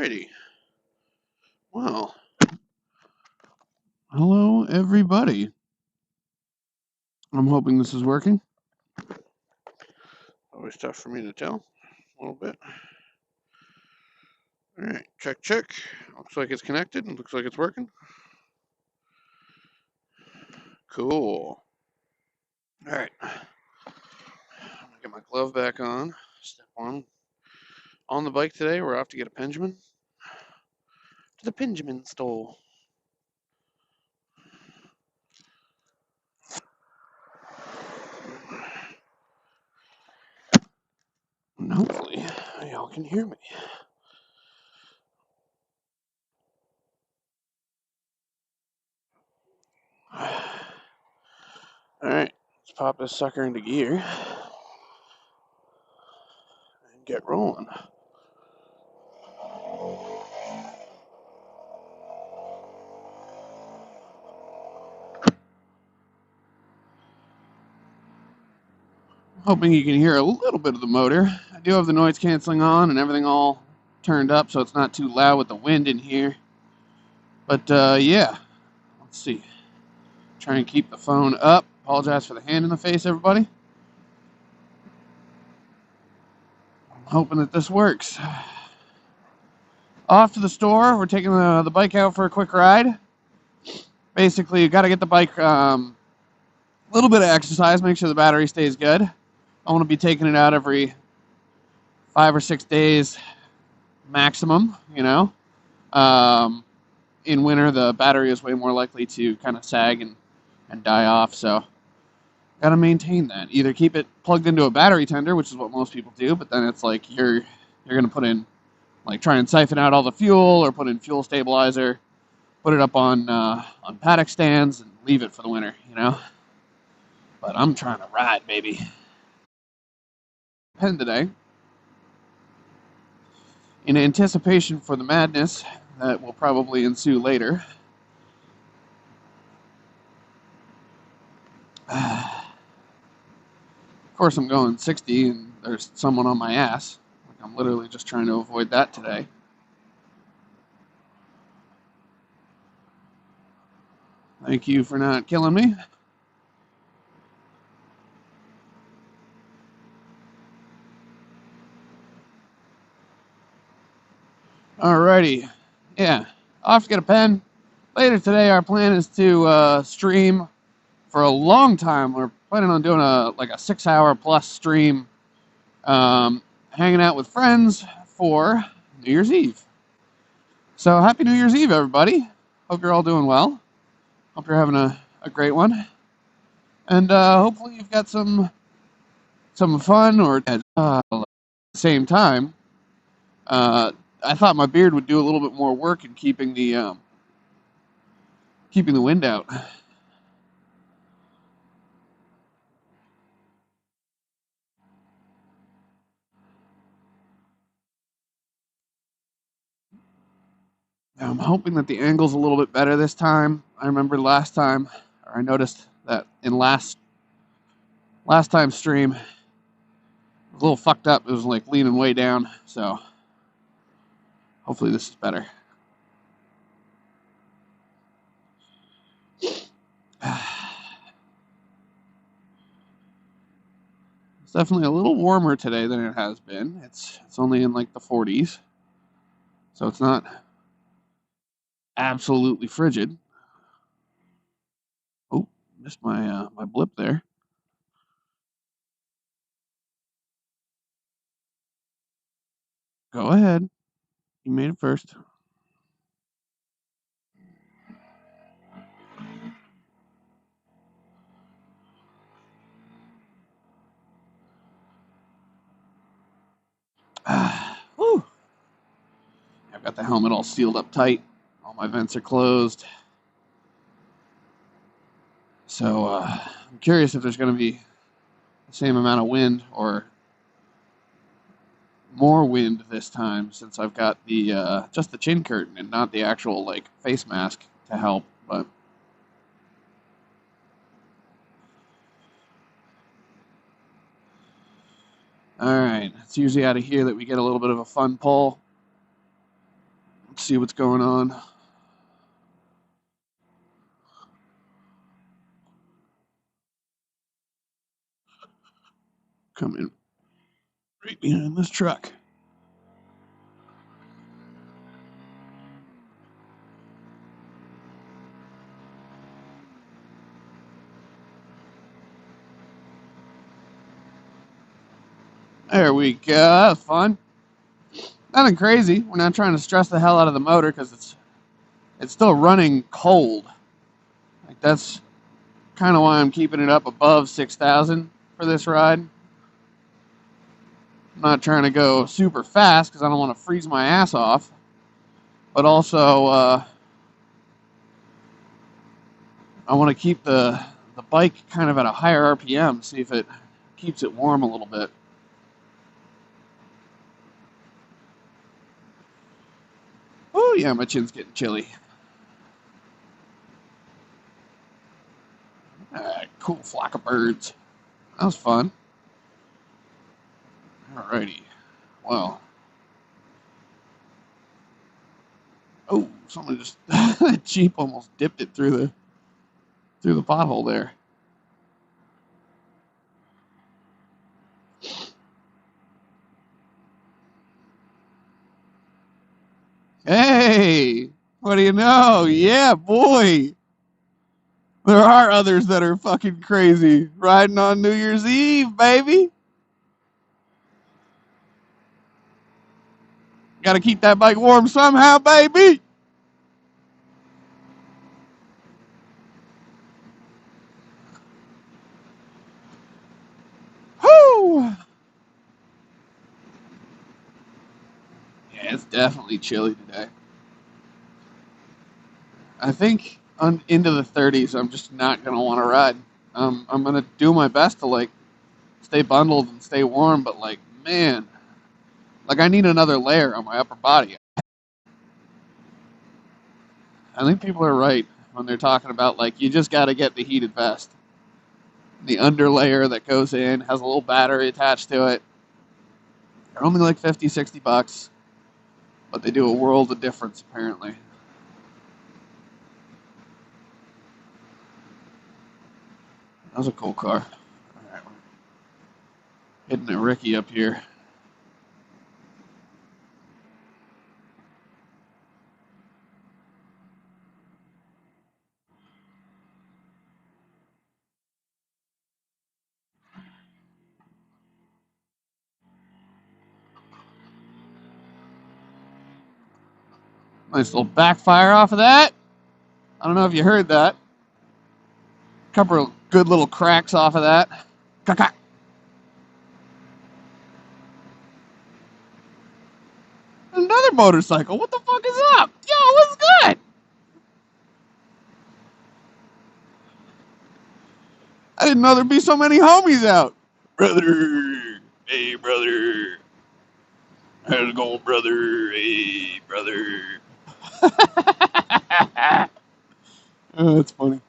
Alrighty. Well, hello everybody. I'm hoping this is working. Always tough for me to tell a little bit. Alright, check, check. Looks like it's connected and looks like it's working. Cool. Alright. I'm gonna get my glove back on. Step one. On the bike today, we're off to get a Benjamin. To the Benjamin store. And hopefully, y'all can hear me. Alright, let's pop this sucker into gear and get rolling. Hoping you can hear a little bit of the motor. I do have the noise canceling on and everything all turned up so it's not too loud with the wind in here. But yeah, let's see. Try and keep the phone up. Apologize for the hand in the face, everybody. I'm hoping that this works. Off to the store. We're taking the bike out for a quick ride. Basically, you got to get the bike a little bit of exercise, make sure the battery stays good. I want to be taking it out every 5 or 6 days maximum, you know. In winter, the battery is way more likely to kind of sag and die off, so got to maintain that. Either keep it plugged into a battery tender, which is what most people do, but then it's like you're going to put in, like, try and siphon out all the fuel, or put in fuel stabilizer, put it up on paddock stands, and leave it for the winter, you know. But I'm trying to ride, baby. Pen today, in anticipation for the madness that will probably ensue later. Of course, I'm going 60, and there's someone on my ass. Like, I'm literally just trying to avoid that today. Thank you for not killing me. Alrighty. Yeah, off to get a pen. Later today, our plan is to stream for a long time. We're planning on doing a 6-hour plus stream, hanging out with friends for New Year's Eve. So happy New Year's Eve, everybody. Hope you're all doing well. Hope you're having a great one. And hopefully you've got some fun, or at the same time, I thought my beard would do a little bit more work in keeping the wind out. I'm hoping that the angle's a little bit better this time. I remember last time, or I noticed that in last time's stream, it was a little fucked up. It was like leaning way down, so hopefully this is better. It's definitely a little warmer today than it has been. It's only in like the 40s, so it's not absolutely frigid. Oh, missed my my blip there. Go ahead. You made it first. Whew. I've got the helmet all sealed up tight. All my vents are closed. So I'm curious if there's going to be the same amount of wind or more wind this time, since I've got the just the chin curtain and not the actual like face mask to help. But all right, it's usually out of here that we get a little bit of a fun pull. Let's see what's going on. Come in right behind this truck. There we go. That was fun. Nothing crazy. We're not trying to stress the hell out of the motor because it's still running cold. Like that's kind of why I'm keeping it up above 6,000 for this ride. I'm not trying to go super fast because I don't want to freeze my ass off. But also, I want to keep the bike kind of at a higher RPM, see if it keeps it warm a little bit. Oh yeah, my chin's getting chilly. Cool flock of birds. That was fun. Alrighty. Well. Oh, someone just that Jeep almost dipped it through the pothole there. Hey, what do you know? Yeah, boy. There are others that are fucking crazy. Riding on New Year's Eve, baby. Gotta keep that bike warm somehow, baby. Whoo! Yeah, it's definitely chilly today. I think into the 30s, I'm just not gonna want to ride. I'm gonna do my best to like stay bundled and stay warm, but like, man, like I need another layer on my upper body. I think people are right when they're talking about like you just got to get the heated vest. The underlayer that goes in has a little battery attached to it. They're only like 50, 60 bucks, but they do a world of difference apparently. That was a cool car. All right, we're hitting a Ricky up here. Nice little backfire off of that. I don't know if you heard that. A couple of good little cracks off of that. Caca. Another motorcycle. What the fuck is up? Yo, what's good? I didn't know there'd be so many homies out. Brother. Hey, brother. How's it going, brother? Hey, brother. Oh, that's funny.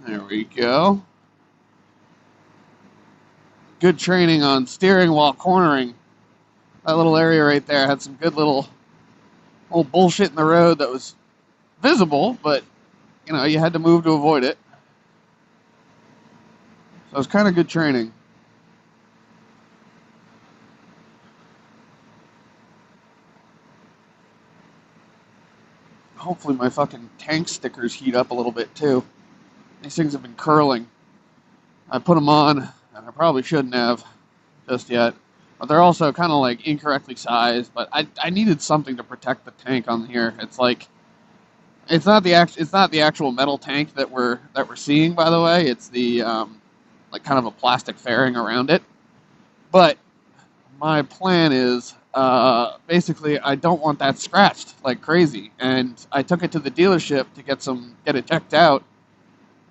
There we go. Good training on steering while cornering. That little area right there had some good little bullshit in the road that was visible, but you know, you had to move to avoid it. So it was kind of good training. Hopefully my fucking tank stickers heat up a little bit too. These things have been curling. I put them on, and I probably shouldn't have just yet. But they're also kind of like incorrectly sized. But I needed something to protect the tank on here. It's like it's not the actual metal tank that we're seeing, by the way. It's the like kind of a plastic fairing around it. But my plan is basically I don't want that scratched like crazy, and I took it to the dealership to get it checked out,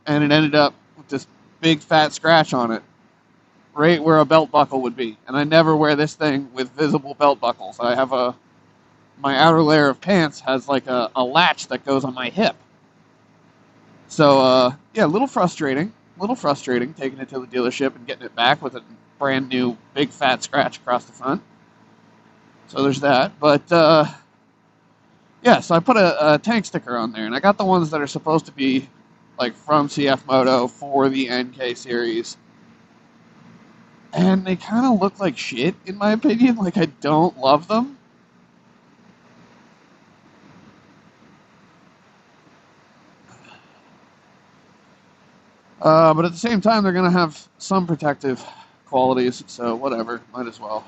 and it ended up with this big fat scratch on it, right where a belt buckle would be. And I never wear this thing with visible belt buckles. I have my outer layer of pants has like a latch that goes on my hip. So yeah, a little frustrating taking it to the dealership and getting it back with a brand new big fat scratch across the front. So there's that. But yeah, so I put a tank sticker on there, and I got the ones that are supposed to be like from CFMoto for the NK series. And they kind of look like shit, in my opinion. Like, I don't love them. But at the same time, they're going to have some protective qualities, so whatever. Might as well.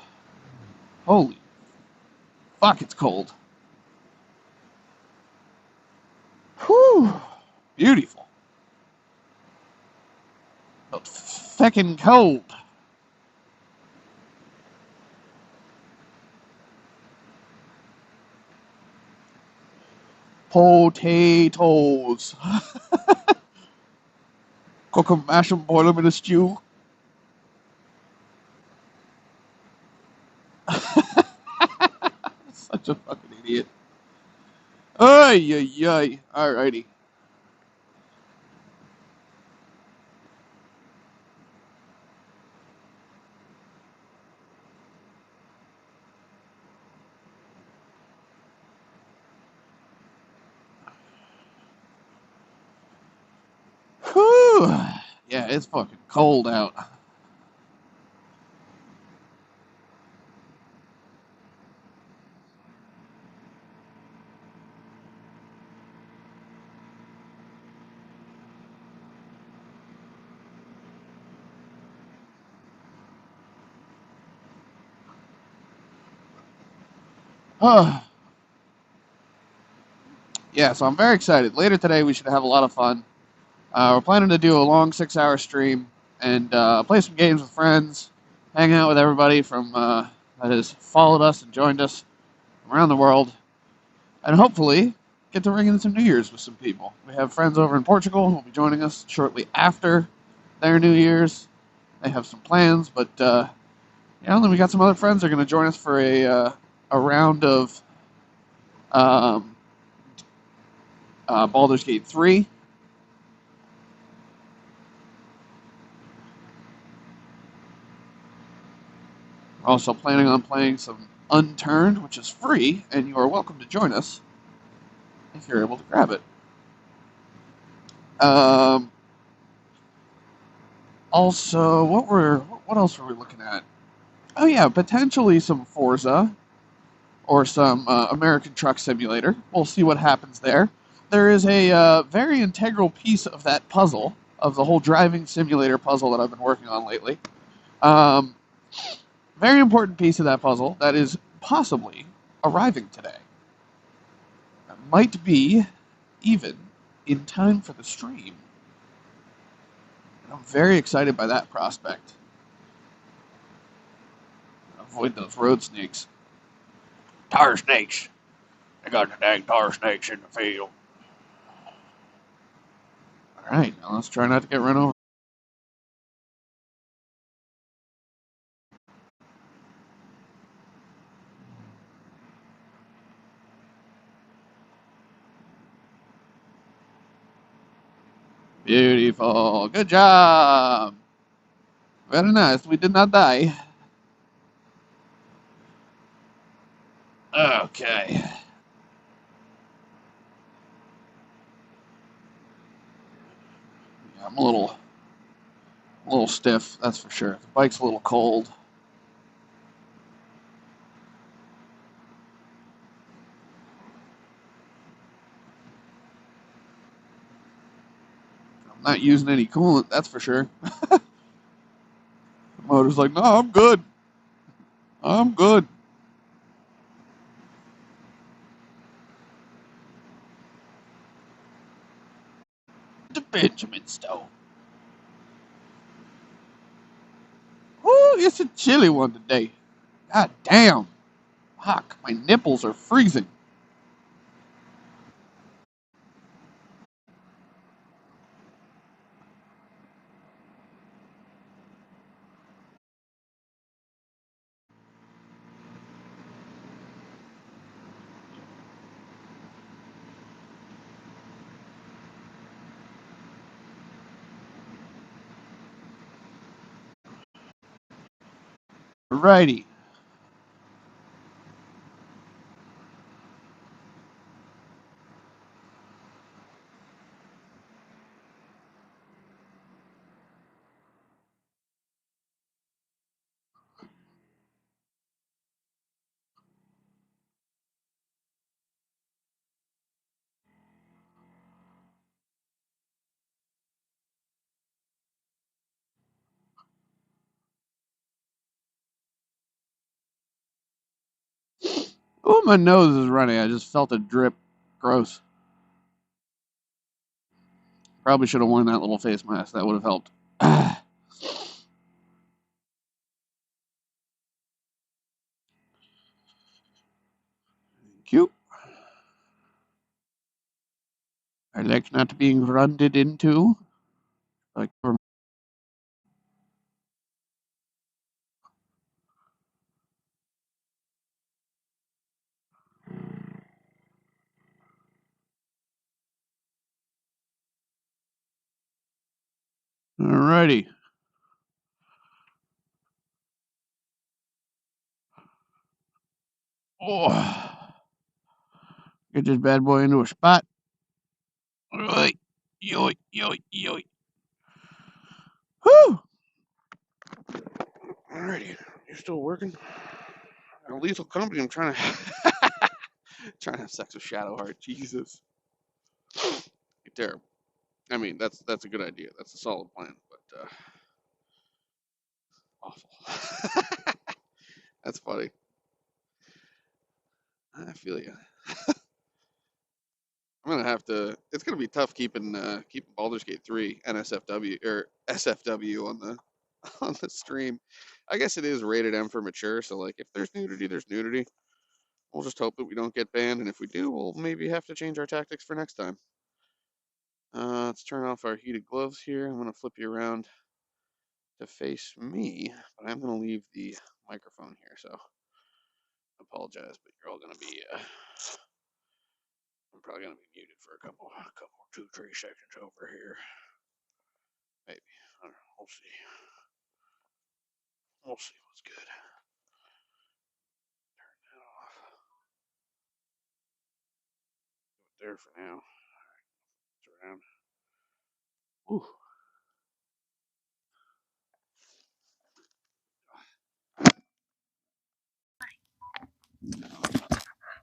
Holy fuck, it's cold. Whew. Beautiful. But feckin' cold. Potatoes. Cook 'em, mash 'em, boil 'em in a stew. Such a fucking idiot. Ay, ay, ay. Alrighty. Whew. Yeah, it's fucking cold out. Yeah, so I'm very excited. Later today, we should have a lot of fun. We're planning to do a long 6-hour stream and play some games with friends, hang out with everybody from that has followed us and joined us from around the world, and hopefully get to ring in some New Year's with some people. We have friends over in Portugal who will be joining us shortly after their New Year's. They have some plans, but yeah, and then we got some other friends that are going to join us for a round of Baldur's Gate 3. We're also planning on playing some Unturned, which is free, and you are welcome to join us if you're able to grab it. Also, what else were we looking at? Oh yeah, potentially some Forza or some American Truck Simulator. We'll see what happens there. There is a very integral piece of that puzzle, of the whole driving simulator puzzle that I've been working on lately. Very important piece of that puzzle that is possibly arriving today. It might be even in time for the stream. And I'm very excited by that prospect. Avoid those road snakes. Tire snakes. They got the dang tire snakes in the field. Alright, now let's try not to get run over. Beautiful. Good job. Very nice. We did not die. Okay. Yeah, I'm a little stiff, that's for sure. The bike's a little cold. I'm not using any coolant, that's for sure. The motor's like, no, I'm good. I'm good. The Benjamin stove. Woo, it's a chilly one today. God damn. Fuck, my nipples are freezing. Alrighty. Oh, my nose is running. I just felt a drip. Gross. Probably should have worn that little face mask. That would have helped. Cute. Our legs not being runded into. Like, alrighty. Oh. Get this bad boy into a spot. Yoy, yoy, yoy, yoy. Whew. Alrighty. You still working? A lethal company. I'm trying to trying to have sex with Shadowheart. Jesus. Terrible. I mean, that's a good idea. That's a solid plan, but awful. That's funny. I feel you. I'm gonna have to. It's gonna be tough keeping Baldur's Gate 3 NSFW or SFW on the on the stream. I guess it is rated M for mature, so like if there's nudity, there's nudity. We'll just hope that we don't get banned, and if we do, we'll maybe have to change our tactics for next time. Let's turn off our heated gloves here. I'm gonna flip you around to face me, but I'm gonna leave the microphone here, so I apologize, but you're all gonna be. I'm probably gonna be muted for a couple, 2, 3 seconds over here. Maybe. I don't know. We'll see. We'll see what's good. Turn that off. Do it there for now. Alright, it's around. Ooh.